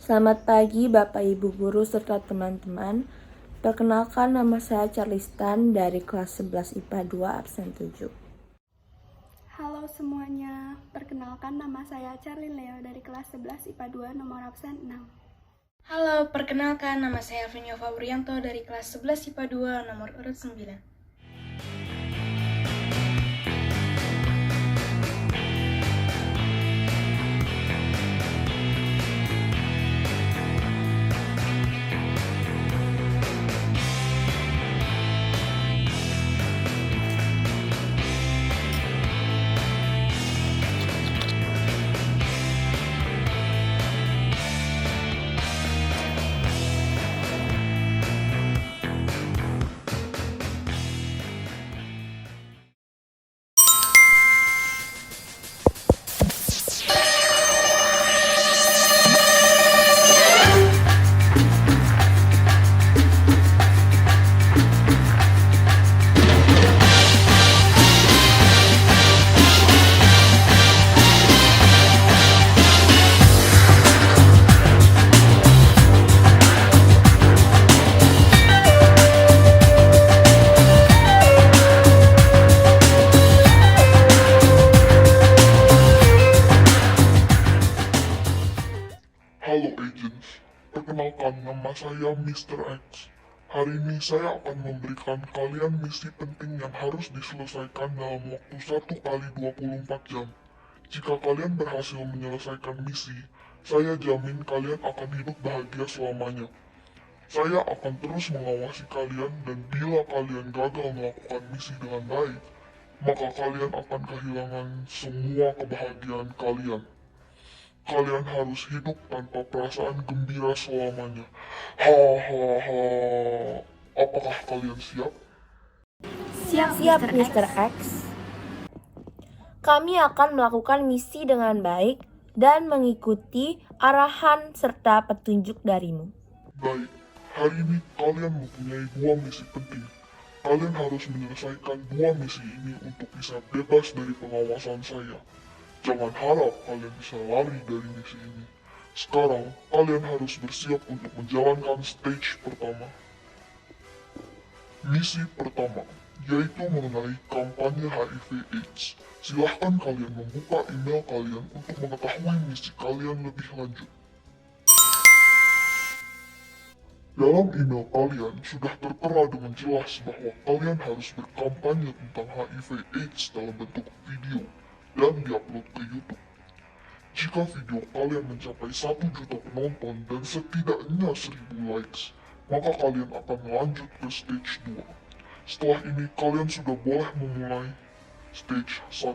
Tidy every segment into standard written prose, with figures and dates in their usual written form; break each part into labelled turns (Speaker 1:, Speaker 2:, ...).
Speaker 1: Selamat pagi Bapak Ibu Guru serta teman-teman. Perkenalkan nama saya Charlistan dari kelas 11 IPA 2 absen 7.
Speaker 2: Halo semuanya, perkenalkan nama saya Charlie Leo dari kelas 11 IPA 2 nomor absen 6.
Speaker 3: Halo, perkenalkan nama saya Alvinio Fabrianto dari kelas 11 IPA 2 nomor urut 9.
Speaker 4: Halo agents, perkenalkan nama saya Mr. X. Hari ini saya akan memberikan kalian misi penting yang harus diselesaikan dalam waktu 1 kali 24 jam. Jika kalian berhasil menyelesaikan misi, saya jamin kalian akan hidup bahagia selamanya. Saya akan terus mengawasi kalian dan bila kalian gagal melakukan misi dengan baik, maka kalian akan kehilangan semua kebahagiaan kalian. Kalian harus hidup tanpa perasaan gembira selamanya. Hahaha. Apakah kalian siap?
Speaker 1: Siap Mr. X. Kami akan melakukan misi dengan baik dan mengikuti arahan serta petunjuk darimu.
Speaker 4: Baik, hari ini kalian mempunyai 2 misi penting. Kalian harus menyelesaikan 2 misi ini untuk bisa bebas dari pengawasan saya. Jangan harap kalian bisa lari dari misi ini. Sekarang, kalian harus bersiap untuk menjalankan stage pertama. Misi pertama, yaitu mengenai kampanye HIV/AIDS. Silahkan kalian membuka email kalian untuk mengetahui misi kalian lebih lanjut. Dalam email kalian sudah tertera dengan jelas bahwa kalian harus berkampanye tentang HIV/AIDS dalam bentuk video dan diupload ke YouTube. Jika video kalian mencapai 1 juta penonton dan setidaknya 1000 likes, maka kalian akan lanjut ke stage 2. Setelah ini kalian sudah boleh memulai stage 1.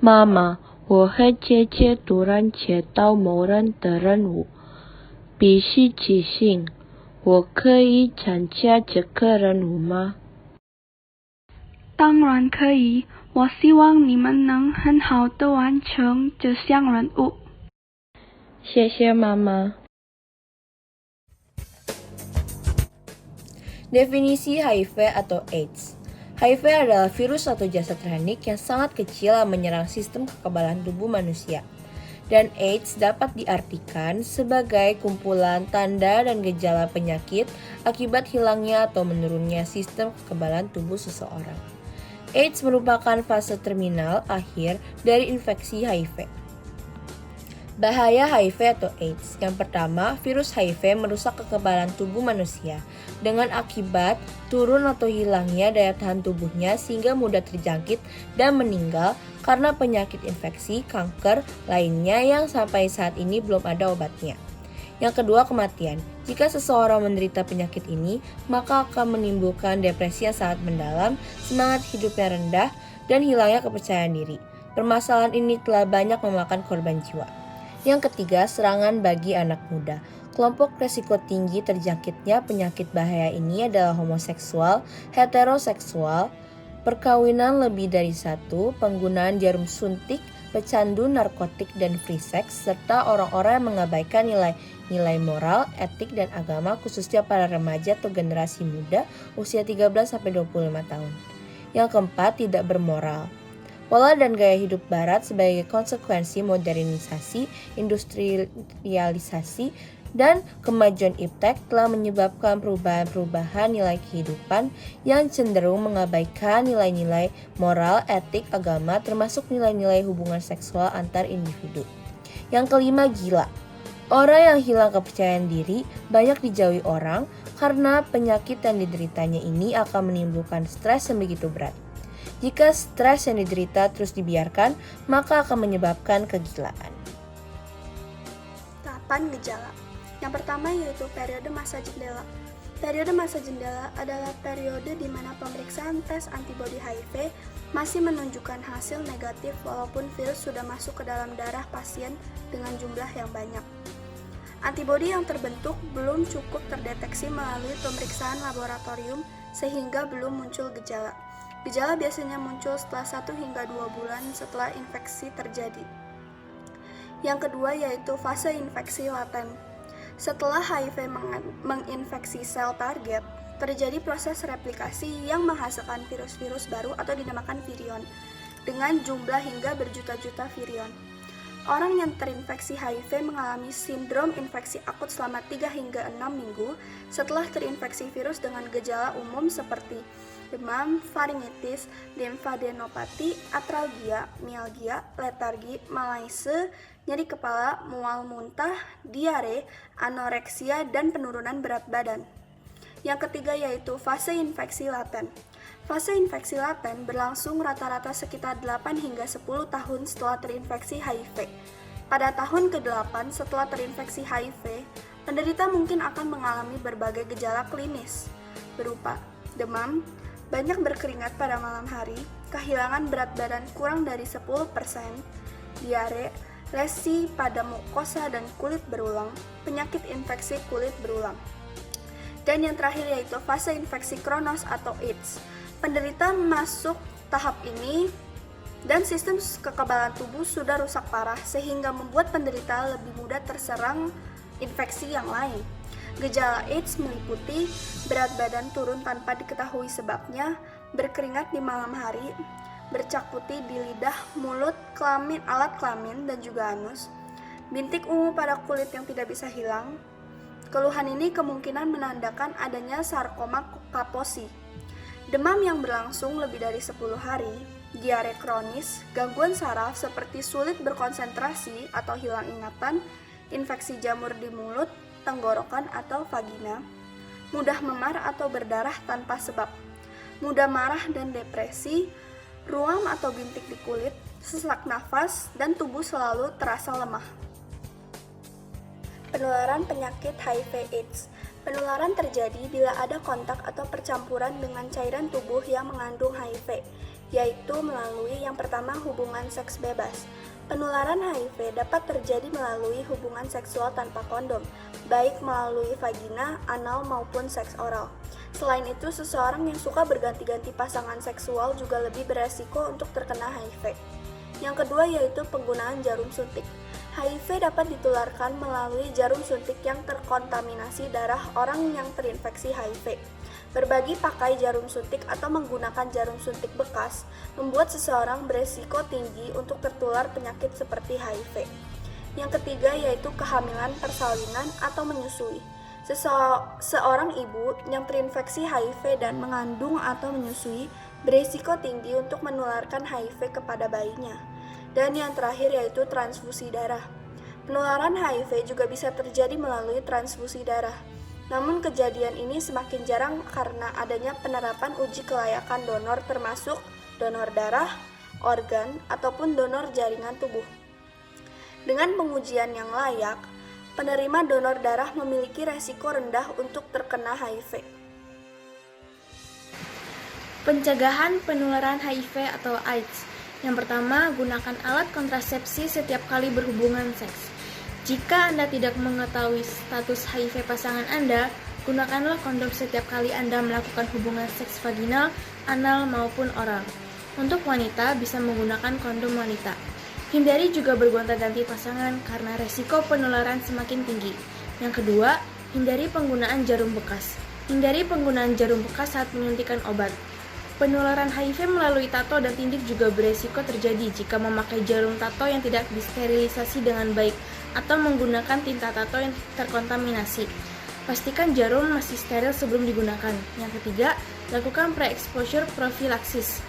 Speaker 5: 妈妈，我会接突然接到某人的任务，必须执行。我可以参加这个任务吗？
Speaker 2: 当然可以，我希望你们能很好的完成这项任务。
Speaker 5: 谢谢妈妈。
Speaker 1: Definisi HIV atau AIDS. HIV adalah virus atau jasad hranik yang sangat kecil yang menyerang sistem kekebalan tubuh manusia. Dan AIDS dapat diartikan sebagai kumpulan tanda dan gejala penyakit akibat hilangnya atau menurunnya sistem kekebalan tubuh seseorang. AIDS merupakan fase terminal akhir dari infeksi HIV. Bahaya HIV atau AIDS. Yang pertama, virus HIV merusak kekebalan tubuh manusia dengan akibat turun atau hilangnya daya tahan tubuhnya sehingga mudah terjangkit dan meninggal karena penyakit infeksi, kanker lainnya yang sampai saat ini belum ada obatnya. Yang kedua, kematian. Jika seseorang menderita penyakit ini, maka akan menimbulkan depresi yang sangat mendalam, semangat hidupnya rendah, dan hilangnya kepercayaan diri. Permasalahan ini telah banyak memakan korban jiwa. Yang ketiga, serangan bagi anak muda. Kelompok resiko tinggi terjangkitnya penyakit bahaya ini adalah homoseksual, heteroseksual, perkawinan lebih dari satu, penggunaan jarum suntik, pecandu narkotik dan free sex, serta orang-orang yang mengabaikan nilai moral, etik, dan agama khususnya para remaja atau generasi muda usia 13-25 tahun. Yang keempat, tidak bermoral. Pola dan gaya hidup Barat sebagai konsekuensi modernisasi, industrialisasi, dan kemajuan iptek telah menyebabkan perubahan-perubahan nilai kehidupan yang cenderung mengabaikan nilai-nilai moral, etik, agama, termasuk nilai-nilai hubungan seksual antar individu. Yang kelima, gila. Orang yang hilang kepercayaan diri banyak dijauhi orang karena penyakit yang dideritanya ini akan menimbulkan stres yang begitu berat. Jika stres yang diderita terus dibiarkan, maka akan menyebabkan kegilaan.
Speaker 2: Tahapan gejala. Yang pertama yaitu periode masa jendela. Periode masa jendela adalah periode di mana pemeriksaan tes antibodi HIV masih menunjukkan hasil negatif walaupun virus sudah masuk ke dalam darah pasien dengan jumlah yang banyak. Antibodi yang terbentuk belum cukup terdeteksi melalui pemeriksaan laboratorium sehingga belum muncul gejala. Gejala biasanya muncul setelah 1 hingga 2 bulan setelah infeksi terjadi. Yang kedua yaitu fase infeksi laten. Setelah HIV menginfeksi sel target, terjadi proses replikasi yang menghasilkan virus-virus baru atau dinamakan virion, dengan jumlah hingga berjuta-juta virion. Orang yang terinfeksi HIV mengalami sindrom infeksi akut selama 3 hingga 6 minggu setelah terinfeksi virus dengan gejala umum seperti demam, faringitis, limfadenopati, atralgia, mialgia, letargi, malaise, nyeri kepala, mual muntah, diare, anoreksia, dan penurunan berat badan. Yang ketiga yaitu fase infeksi laten. Fase infeksi laten berlangsung rata-rata sekitar 8 hingga 10 tahun setelah terinfeksi HIV. Pada tahun ke-8 setelah terinfeksi HIV, penderita mungkin akan mengalami berbagai gejala klinis berupa demam, banyak berkeringat pada malam hari, kehilangan berat badan kurang dari 10%, diare, lesi pada mukosa dan kulit berulang, penyakit infeksi kulit berulang. Dan yang terakhir yaitu fase infeksi kronos atau AIDS. Penderita masuk tahap ini dan sistem kekebalan tubuh sudah rusak parah sehingga membuat penderita lebih mudah terserang infeksi yang lain. Gejala AIDS meliputi berat badan turun tanpa diketahui sebabnya, berkeringat di malam hari, bercak putih di lidah, mulut, kelamin, alat kelamin, dan juga anus, bintik ungu pada kulit yang tidak bisa hilang. Keluhan ini kemungkinan menandakan adanya sarkoma Kaposi, demam yang berlangsung lebih dari 10 hari, diare kronis, gangguan saraf seperti sulit berkonsentrasi atau hilang ingatan, infeksi jamur di mulut, tenggorokan atau vagina, mudah memar atau berdarah tanpa sebab, mudah marah dan depresi, ruam atau bintik di kulit, sesak nafas, dan tubuh selalu terasa lemah. Penularan penyakit HIV/AIDS. Penularan terjadi bila ada kontak atau percampuran dengan cairan tubuh yang mengandung HIV, yaitu melalui yang pertama hubungan seks bebas. Penularan HIV dapat terjadi melalui hubungan seksual tanpa kondom, baik melalui vagina, anal, maupun seks oral. Selain itu, seseorang yang suka berganti-ganti pasangan seksual juga lebih beresiko untuk terkena HIV. Yang kedua yaitu penggunaan jarum suntik. HIV dapat ditularkan melalui jarum suntik yang terkontaminasi darah orang yang terinfeksi HIV. Berbagi pakai jarum suntik atau menggunakan jarum suntik bekas membuat seseorang beresiko tinggi untuk tertular penyakit seperti HIV. Yang ketiga yaitu kehamilan persalinan atau menyusui. Seorang ibu yang terinfeksi HIV dan mengandung atau menyusui beresiko tinggi untuk menularkan HIV kepada bayinya. Dan yang terakhir yaitu transfusi darah. Penularan HIV juga bisa terjadi melalui transfusi darah. Namun kejadian ini semakin jarang karena adanya penerapan uji kelayakan donor termasuk donor darah, organ, ataupun donor jaringan tubuh. Dengan pengujian yang layak, penerima donor darah memiliki resiko rendah untuk terkena HIV.
Speaker 3: Pencegahan penularan HIV atau AIDS. Yang pertama, gunakan alat kontrasepsi setiap kali berhubungan seks. Jika Anda tidak mengetahui status HIV pasangan Anda, gunakanlah kondom setiap kali Anda melakukan hubungan seks vaginal, anal, maupun oral. Untuk wanita, bisa menggunakan kondom wanita. Hindari juga bergonta-ganti pasangan karena resiko penularan semakin tinggi. Yang kedua, hindari penggunaan jarum bekas. Hindari penggunaan jarum bekas saat menyuntikkan obat. Penularan HIV melalui tato dan tindik juga beresiko terjadi jika memakai jarum tato yang tidak disterilisasi dengan baik atau menggunakan tinta tato yang terkontaminasi. Pastikan jarum masih steril sebelum digunakan. Yang ketiga, lakukan pre-exposure prophylaxis.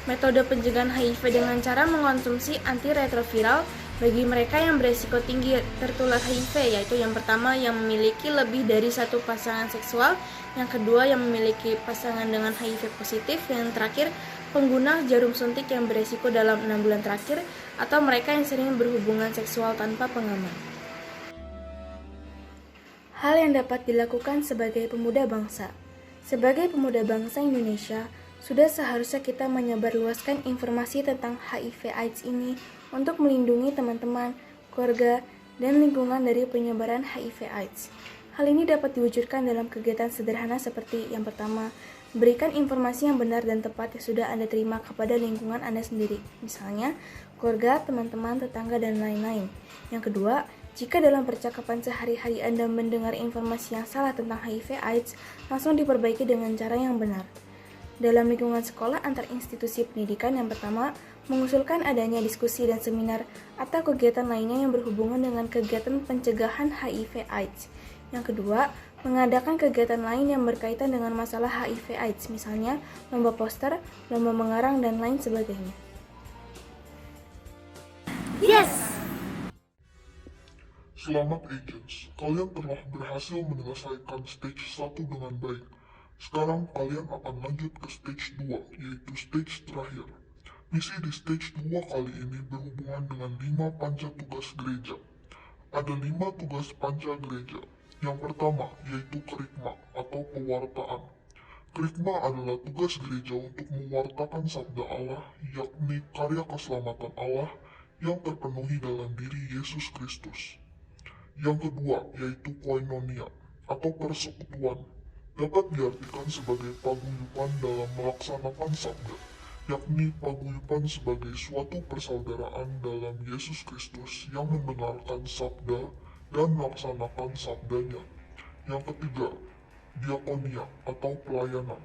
Speaker 3: Metode pencegahan HIV dengan cara mengonsumsi antiretroviral bagi mereka yang beresiko tinggi tertular HIV, yaitu yang pertama yang memiliki lebih dari satu pasangan seksual, yang kedua yang memiliki pasangan dengan HIV positif, yang terakhir pengguna jarum suntik yang beresiko dalam 6 bulan terakhir, atau mereka yang sering berhubungan seksual tanpa pengaman. Hal yang dapat dilakukan sebagai pemuda bangsa. Sebagai pemuda bangsa Indonesia, sudah seharusnya kita menyebarluaskan informasi tentang HIV/AIDS ini untuk melindungi teman-teman, keluarga, dan lingkungan dari penyebaran HIV/AIDS. Hal ini dapat diwujudkan dalam kegiatan sederhana seperti yang pertama, berikan informasi yang benar dan tepat yang sudah Anda terima kepada lingkungan Anda sendiri, misalnya keluarga, teman-teman, tetangga, dan lain-lain. Yang kedua, jika dalam percakapan sehari-hari Anda mendengar informasi yang salah tentang HIV/AIDS, langsung diperbaiki dengan cara yang benar. Dalam lingkungan sekolah antar institusi pendidikan, yang pertama, mengusulkan adanya diskusi dan seminar atau kegiatan lainnya yang berhubungan dengan kegiatan pencegahan HIV/AIDS. Yang kedua, mengadakan kegiatan lain yang berkaitan dengan masalah HIV/AIDS, misalnya lomba poster, lomba mengarang, dan lain sebagainya.
Speaker 4: Selamat agents, kalian telah berhasil menyelesaikan stage 1 dengan baik. Sekarang kalian akan lanjut ke stage 2, yaitu stage terakhir. Misi di stage 2 kali ini berhubungan dengan 5 panca tugas gereja. Ada 5 tugas panca gereja. Yang pertama, yaitu kerikma atau pewartaan. Kerikma adalah tugas gereja untuk mewartakan sabda Allah, yakni karya keselamatan Allah yang terpenuhi dalam diri Yesus Kristus. Yang kedua, yaitu koinonia atau persekutuan. Dapat diartikan sebagai paguyuban dalam melaksanakan sabda, yakni paguyuban sebagai suatu persaudaraan dalam Yesus Kristus yang mendengarkan sabda dan melaksanakan sabdanya. Yang ketiga, diakonia atau pelayanan.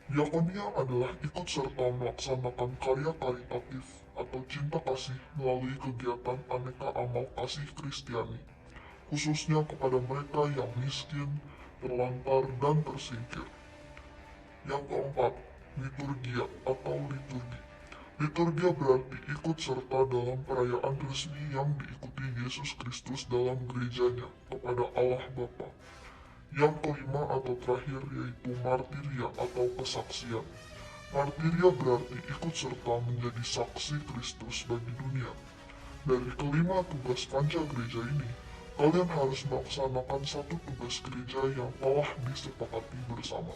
Speaker 4: Diakonia adalah ikut serta melaksanakan karya karitatif atau cinta kasih melalui kegiatan aneka amal kasih Kristiani, khususnya kepada mereka yang miskin, terlantar, dan tersingkir. Yang keempat, liturgia atau liturgi. Liturgia berarti ikut serta dalam perayaan resmi yang diikuti Yesus Kristus dalam gerejanya kepada Allah Bapa. Yang kelima atau terakhir yaitu martiria atau kesaksian. Martiria berarti ikut serta menjadi saksi Kristus bagi dunia. Dari kelima tugas panca gereja ini, kalian harus melaksanakan satu tugas gereja yang telah disepakati bersama.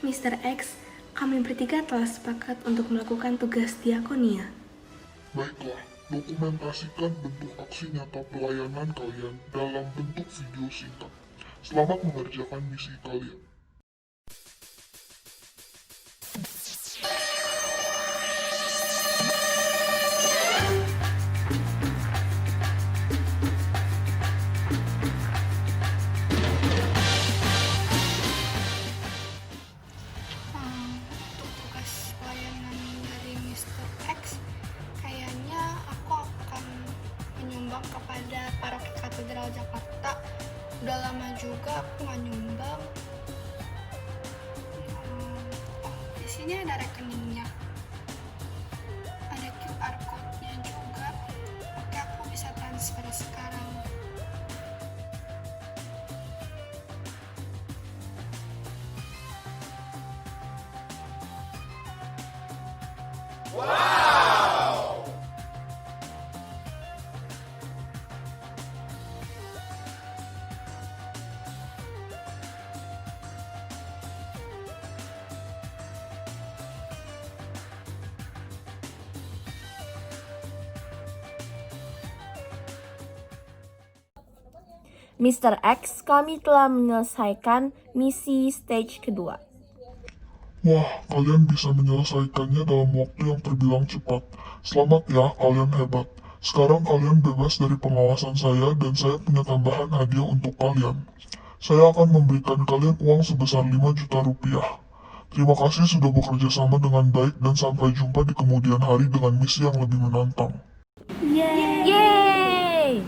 Speaker 3: Mr. X, kami bertiga telah sepakat untuk melakukan tugas diakonia.
Speaker 4: Baiklah, dokumentasikan bentuk aksi nyata pelayanan kalian dalam bentuk video singkat. Selamat mengerjakan misi kalian.
Speaker 2: Untuk tugas pelayanan dari Mr. X, kayaknya aku akan menyumbang kepada Paroki Katedral Jakarta. Udah lama juga aku nggak nyumbang. Di sini ada rekeningnya, ada QR code-nya juga. Oke, aku bisa transfer sekarang.
Speaker 1: Mr. X, kami telah menyelesaikan misi stage kedua.
Speaker 4: Wah, kalian bisa menyelesaikannya dalam waktu yang terbilang cepat. Selamat ya, kalian hebat. Sekarang kalian bebas dari pengawasan saya dan saya punya tambahan hadiah untuk kalian. Saya akan memberikan kalian uang sebesar 5 juta rupiah. Terima kasih sudah bekerja sama dengan baik dan sampai jumpa di kemudian hari dengan misi yang lebih menantang.
Speaker 3: Yeay!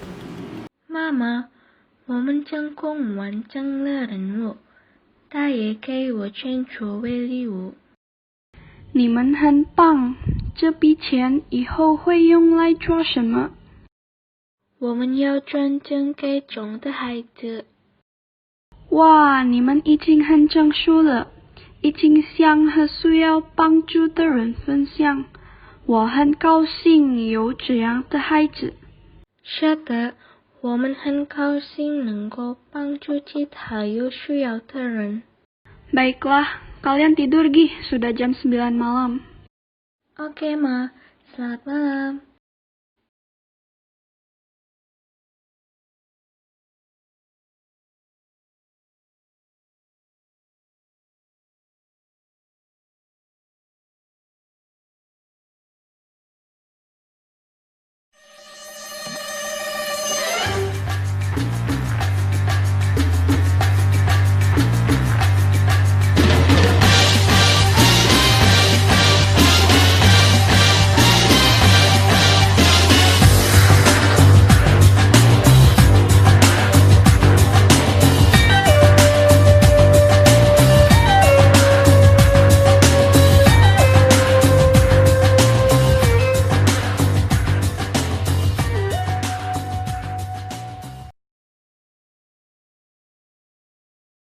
Speaker 3: 妈妈，我们成功完成了任务，大爷给我钱作为礼物。
Speaker 6: 你们很棒，这笔钱以后会用来做什么？
Speaker 3: 我们要捐赠给穷的孩子。
Speaker 6: 哇，你们已经很成熟了，已经想和需要帮助的人分享。我很高兴有这样的孩子。
Speaker 3: 是的，我们很高兴能够帮助其他有需要的人。
Speaker 6: Baiklah, kalian tidur Gi, sudah jam 9 malam.
Speaker 3: Oke, Ma. Selamat malam.